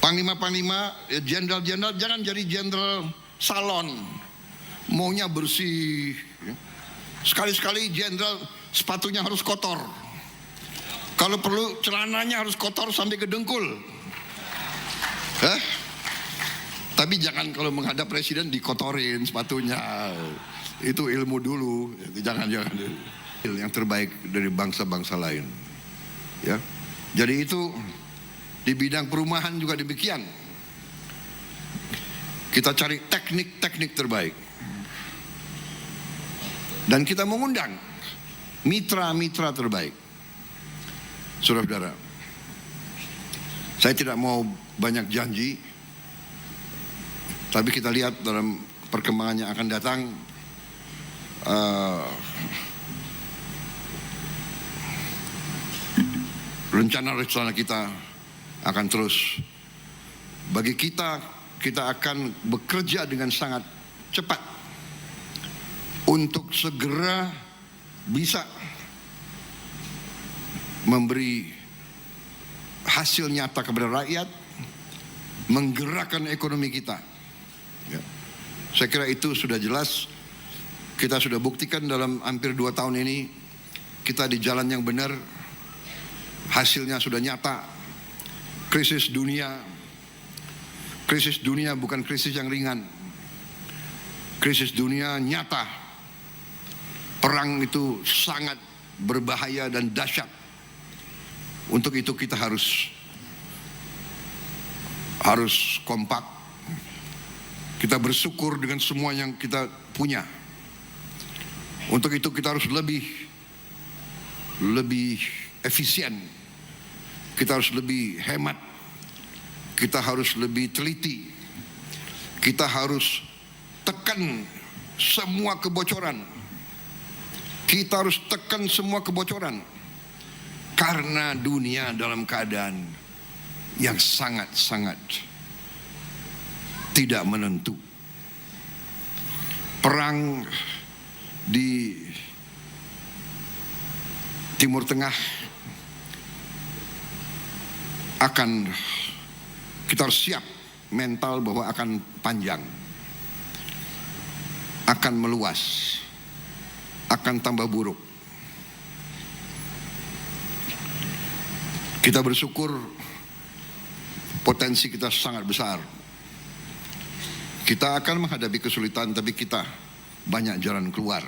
Panglima-panglima, jenderal-jenderal jangan jadi jenderal salon, maunya bersih. Sekali-sekali jenderal sepatunya harus kotor. Kalau perlu celananya harus kotor sampai ke dengkul. Tapi jangan kalau menghadap presiden dikotorin sepatunya. Itu ilmu dulu. Jangan. Yang terbaik dari bangsa-bangsa lain. Ya. Jadi itu di bidang perumahan juga demikian. Kita cari teknik-teknik terbaik. Dan kita mengundang mitra-mitra terbaik. Saudara-saudara, saya tidak mau banyak janji, tapi kita lihat dalam perkembangan yang akan datang, rencana-rencana kita akan terus. Bagi kita akan bekerja dengan sangat cepat untuk segera bisa memberi hasil nyata kepada rakyat, menggerakkan ekonomi kita. Ya. Saya kira itu sudah jelas. Kita sudah buktikan dalam hampir 2 tahun ini kita di jalan yang benar. Hasilnya sudah nyata. Krisis dunia bukan krisis yang ringan. Krisis dunia nyata. Perang itu sangat berbahaya dan dahsyat. Untuk itu kita harus kompak. Kita bersyukur dengan semua yang kita punya. Untuk itu kita harus lebih efisien. Kita harus lebih hemat. Kita harus lebih teliti. Kita harus tekan semua kebocoran. Kita harus tekan semua kebocoran. Karena dunia dalam keadaan yang sangat-sangat tidak menentu. Perang di Timur Tengah akan, kita harus siap mental bahwa akan panjang, akan meluas, akan tambah buruk. Kita bersyukur potensi kita sangat besar. Kita akan menghadapi kesulitan, tapi kita banyak jalan keluar.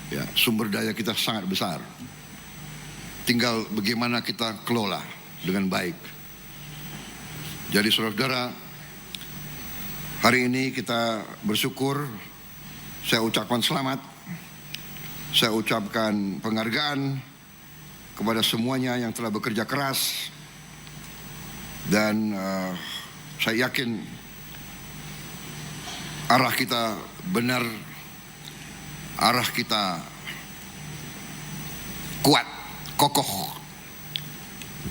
Ya, sumber daya kita sangat besar. Tinggal bagaimana kita kelola dengan baik. Jadi saudara-saudara, hari ini kita bersyukur. Saya ucapkan selamat. Saya ucapkan penghargaan kepada semuanya yang telah bekerja keras. Dan saya yakin arah kita benar, arah kita kuat, kokoh,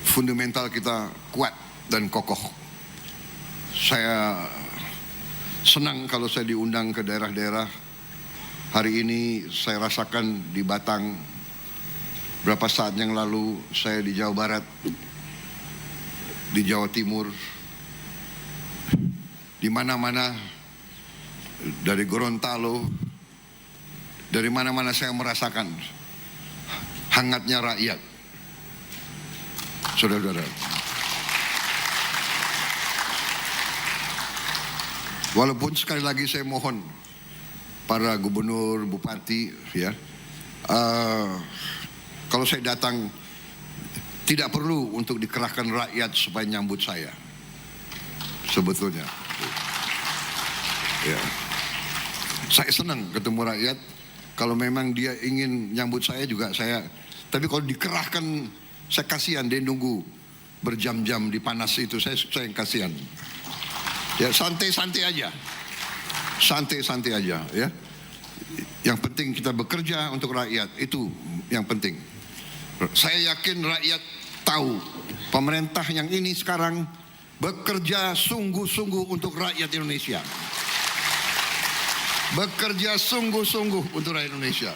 fundamental kita kuat dan kokoh. Saya senang kalau saya diundang ke daerah-daerah. Hari ini saya rasakan di Batang, berapa saat yang lalu saya di Jawa Barat, di Jawa Timur, di mana-mana, dari Gorontalo, dari mana-mana saya merasakan hangatnya rakyat. Saudara-saudara, walaupun sekali lagi saya mohon para gubernur, bupati, ya, kalau saya datang tidak perlu untuk dikerahkan rakyat supaya nyambut saya. Sebetulnya, ya, saya senang ketemu rakyat. Kalau memang dia ingin nyambut saya juga saya. Tapi kalau dikerahkan, saya kasihan dia nunggu berjam-jam di panas itu. Saya yang kasihan. Ya, santai-santai aja. Santai-santai aja, ya. Yang penting kita bekerja untuk rakyat, itu yang penting. Saya yakin rakyat tahu pemerintah yang ini sekarang bekerja sungguh-sungguh untuk rakyat Indonesia. Bekerja sungguh-sungguh untuk rakyat Indonesia.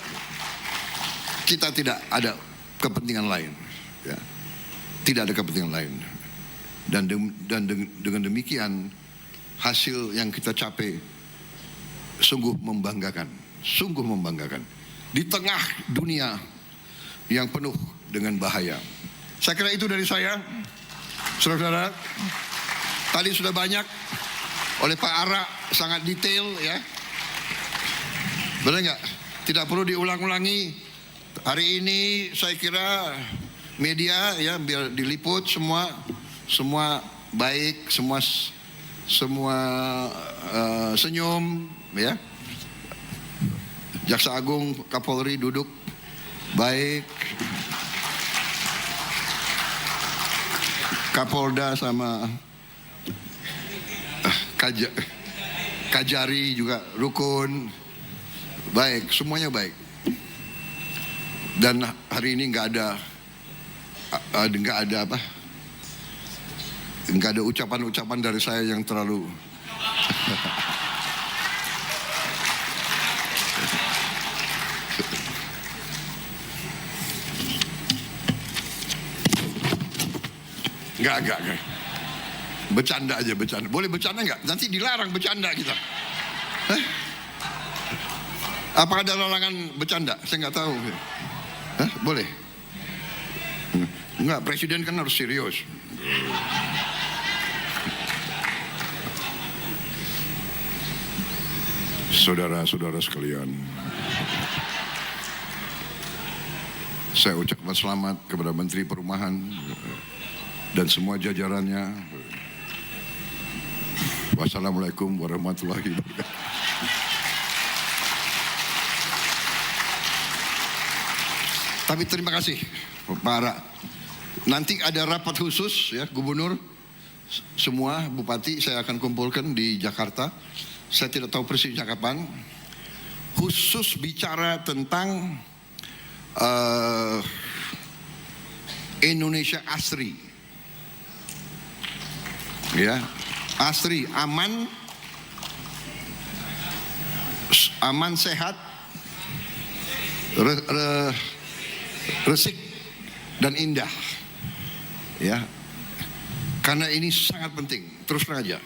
Kita tidak ada kepentingan lain, ya. Tidak ada kepentingan lain. Dengan demikian hasil yang kita capai sungguh membanggakan, di tengah dunia yang penuh dengan bahaya. Saya kira itu dari saya, saudara-saudara. Tadi sudah banyak oleh Pak Ara, sangat detail ya. Benar nggak? Tidak perlu diulang-ulangi. Hari ini saya kira media ya biar diliput semua baik, semua senyum ya. Jaksa Agung Kapolri duduk baik, Kapolda sama Kajari juga rukun, baik, semuanya baik. Dan hari ini nggak ada ucapan-ucapan dari saya yang terlalu Enggak. Bercanda aja, bercanda. Boleh bercanda enggak? Nanti dilarang bercanda kita. Apa ada larangan bercanda? Saya enggak tahu. Boleh? Enggak, presiden kan harus serius. Saudara-saudara sekalian, saya ucapkan selamat kepada Menteri Perumahan dan semua jajarannya. Wassalamualaikum warahmatullahi wabarakatuh. Tapi terima kasih Pak Ara. Nanti ada rapat khusus ya, Gubernur, semua Bupati saya akan kumpulkan di Jakarta. Saya tidak tahu persisnya kapan. Khusus bicara tentang Indonesia Asri. Ya, asri, aman, sehat, resik dan indah. Ya, karena ini sangat penting. Terus terang aja,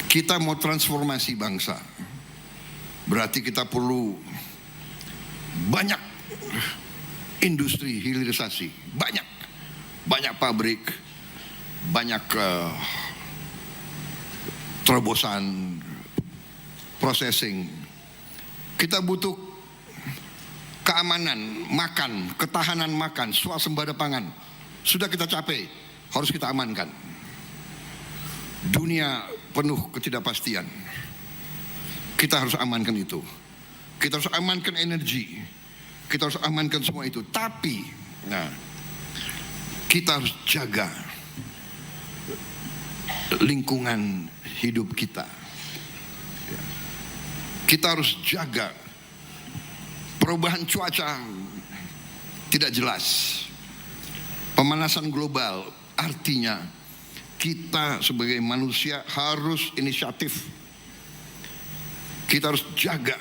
kita mau transformasi bangsa, berarti kita perlu banyak industri hilirisasi, banyak pabrik, banyak terobosan, processing. Kita butuh keamanan makan, ketahanan makan, swasembada pangan. Sudah kita capai, harus kita amankan. Dunia penuh ketidakpastian. Kita harus amankan itu. Kita harus amankan energi. Kita harus amankan semua itu. Tapi, kita harus jaga lingkungan hidup kita. Kita harus jaga perubahan cuaca tidak jelas. Pemanasan global artinya kita sebagai manusia harus inisiatif. Kita harus jaga.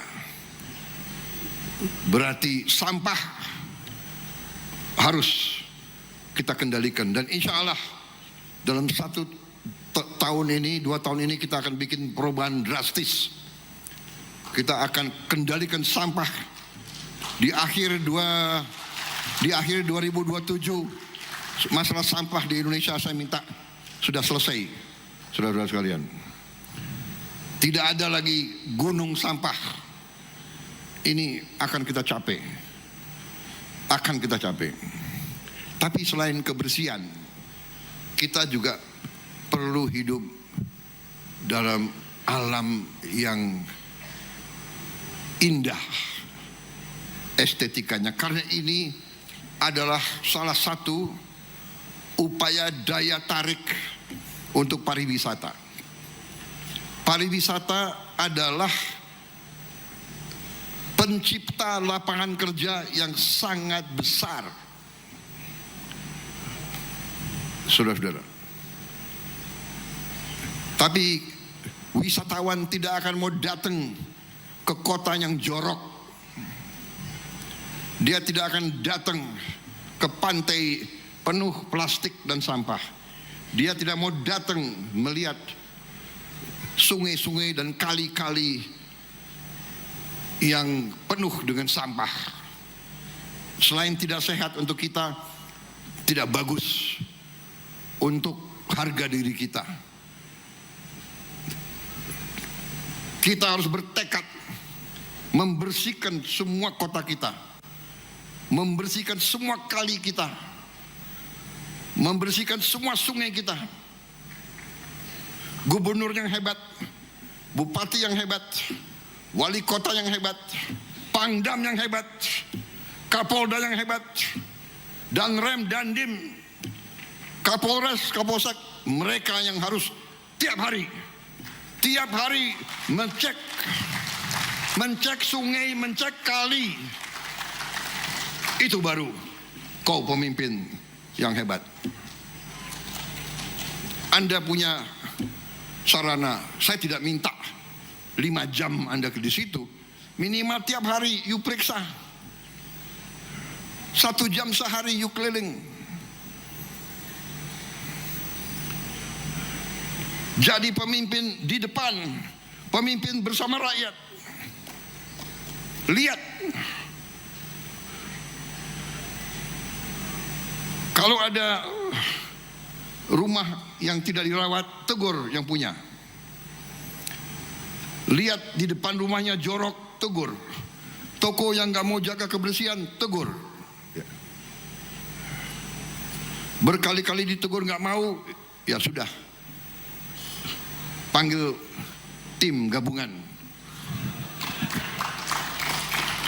Berarti sampah harus kita kendalikan. Dan insya Allah dalam 1 tahun ini, 2 tahun ini kita akan bikin perubahan drastis. Kita akan kendalikan sampah di akhir 2027. Masalah sampah di Indonesia saya minta sudah selesai, saudara-saudara sekalian. Tidak ada lagi gunung sampah. Ini akan kita capai. Tapi selain kebersihan, kita juga perlu hidup dalam alam yang indah estetikanya. Karena ini adalah salah satu upaya daya tarik untuk pariwisata. Pariwisata adalah pencipta lapangan kerja yang sangat besar. Saudara-saudara. Tapi wisatawan tidak akan mau datang ke kota yang jorok. Dia tidak akan datang ke pantai penuh plastik dan sampah. Dia tidak mau datang melihat sungai-sungai dan kali-kali yang penuh dengan sampah. Selain tidak sehat untuk kita, tidak bagus untuk harga diri kita. Kita harus bertekad membersihkan semua kota kita, membersihkan semua kali kita, membersihkan semua sungai kita. Gubernur yang hebat, bupati yang hebat, wali kota yang hebat, pangdam yang hebat, kapolda yang hebat, dan rem dandim, kapolres, kapolsek, mereka yang harus tiap hari mencek sungai, mencek kali. Itu baru kau pemimpin yang hebat. Anda punya sarana. Saya tidak minta 5 jam Anda di situ. Minimal tiap hari you periksa. 1 jam sehari you keliling. Jadi pemimpin di depan, pemimpin bersama rakyat. Lihat, kalau ada rumah yang tidak dirawat, tegur yang punya. Lihat di depan rumahnya jorok, tegur. Toko yang gak mau jaga kebersihan, tegur. Berkali-kali ditegur gak mau, ya sudah, panggil tim gabungan.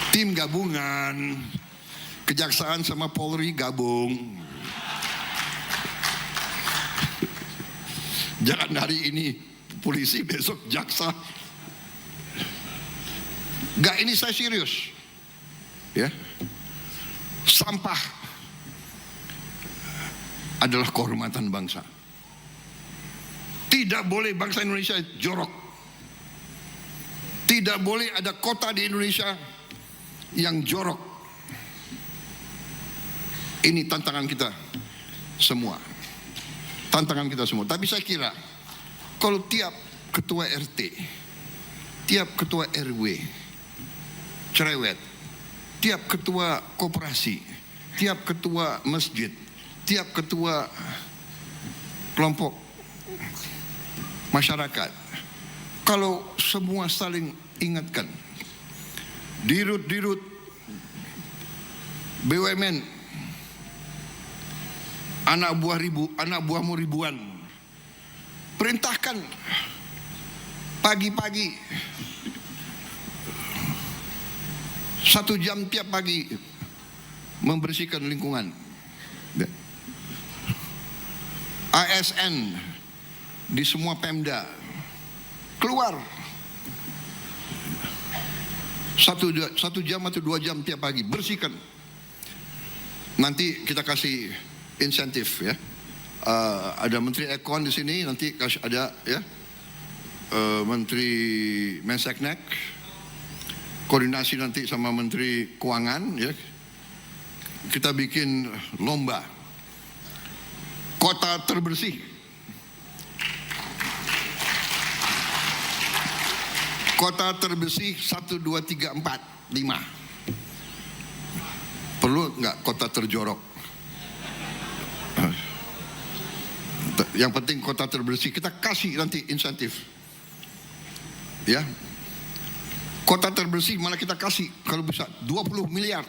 Tim gabungan, Kejaksaan sama Polri gabung. Jangan hari ini polisi, besok jaksa. Gak, ini saya serius. Ya, sampah adalah kehormatan bangsa. Tidak boleh bangsa Indonesia jorok. Tidak boleh ada kota di Indonesia yang jorok. Ini tantangan kita semua. Tantangan kita semua. Tapi saya kira kalau tiap ketua RT, tiap ketua RW cerewet, tiap ketua koperasi, tiap ketua masjid, tiap ketua kelompok masyarakat, kalau semua saling ingatkan, dirut-dirut BUMN, anak buahmu ribuan, perintahkan pagi-pagi 1 jam tiap pagi membersihkan lingkungan. ASN di semua Pemda keluar 1 jam atau 2 jam tiap pagi bersihkan. Nanti kita kasih insentif ya. Ada Menteri Ekon di sini, nanti kasih ada ya, Menteri Menseknek, koordinasi nanti sama Menteri Keuangan ya. Kita bikin lomba kota terbersih. Kota terbersih 1, 2, 3, 4, 5. Perlu nggak kota terjorok? Yang penting kota terbersih. Kita kasih nanti insentif. Ya. Kota terbersih malah kita kasih kalau bisa 20 miliar.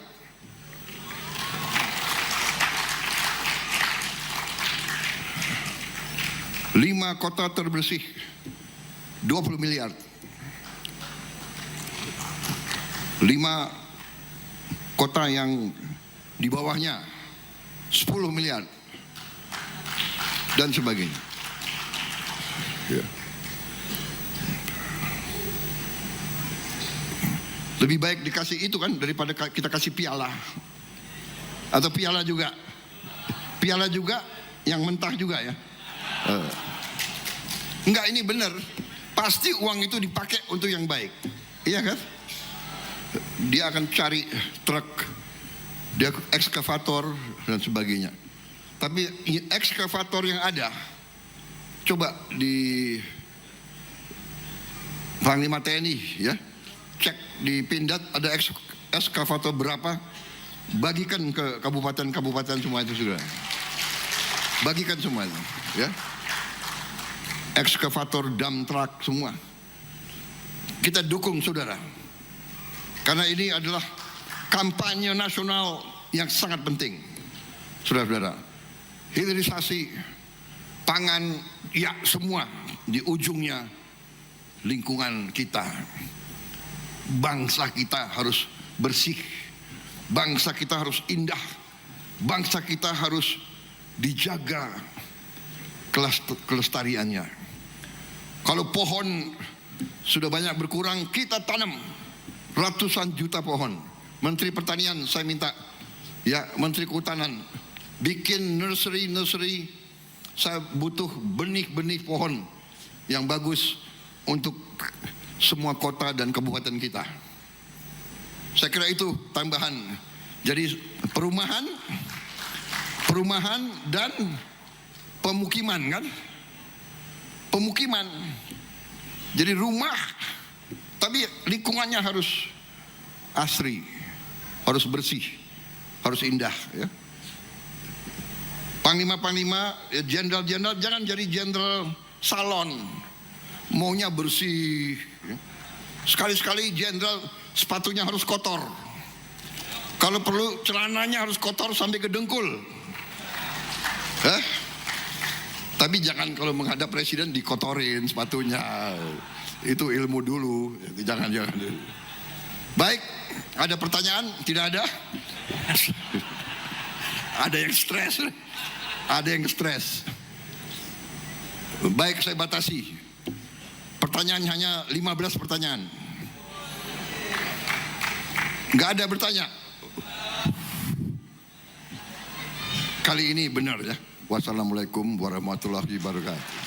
Lima kota terbersih 20 miliar. 5 kota yang di bawahnya 10 miliar dan sebagainya ya. Lebih baik dikasih itu kan daripada kita kasih piala. Atau piala juga yang mentah juga ya. Enggak, ini benar. Pasti uang itu dipakai untuk yang baik. Iya kan? Dia akan cari truk, dia ekskavator dan sebagainya. Tapi ekskavator yang ada, coba di Panglima TNI ya, cek di Pindad ada ekskavator berapa, bagikan ke kabupaten-kabupaten semua itu sudah. Bagikan semua itu, ya. Ekskavator, dump truck semua. Kita dukung saudara. Karena ini adalah kampanye nasional yang sangat penting. Saudara-saudara, hilirisasi pangan, ya semua di ujungnya lingkungan kita. Bangsa kita harus bersih. Bangsa kita harus indah. Bangsa kita harus dijaga kelestariannya. Kalau pohon sudah banyak berkurang, kita tanam ratusan juta pohon. Menteri Pertanian saya minta, ya Menteri Kehutanan, bikin nursery. Saya butuh benih-benih pohon yang bagus untuk semua kota dan kabupaten kita. Saya kira itu tambahan. Jadi perumahan dan pemukiman kan? Pemukiman. Jadi rumah, tapi lingkungannya harus asri, harus bersih, harus indah ya. Panglima-panglima, jenderal-jenderal jangan jadi jenderal salon. Maunya bersih. Sekali-sekali jenderal sepatunya harus kotor. Kalau perlu celananya harus kotor sampai ke dengkul. Tapi jangan kalau menghadap presiden dikotorin sepatunya. Itu ilmu dulu. Jangan. Baik, ada pertanyaan? Tidak ada? Ada yang stres. Ada yang stres. Baik, saya batasi. Pertanyaan hanya 15 pertanyaan. Nggak ada bertanya. Kali ini benar ya. Wassalamualaikum warahmatullahi wabarakatuh.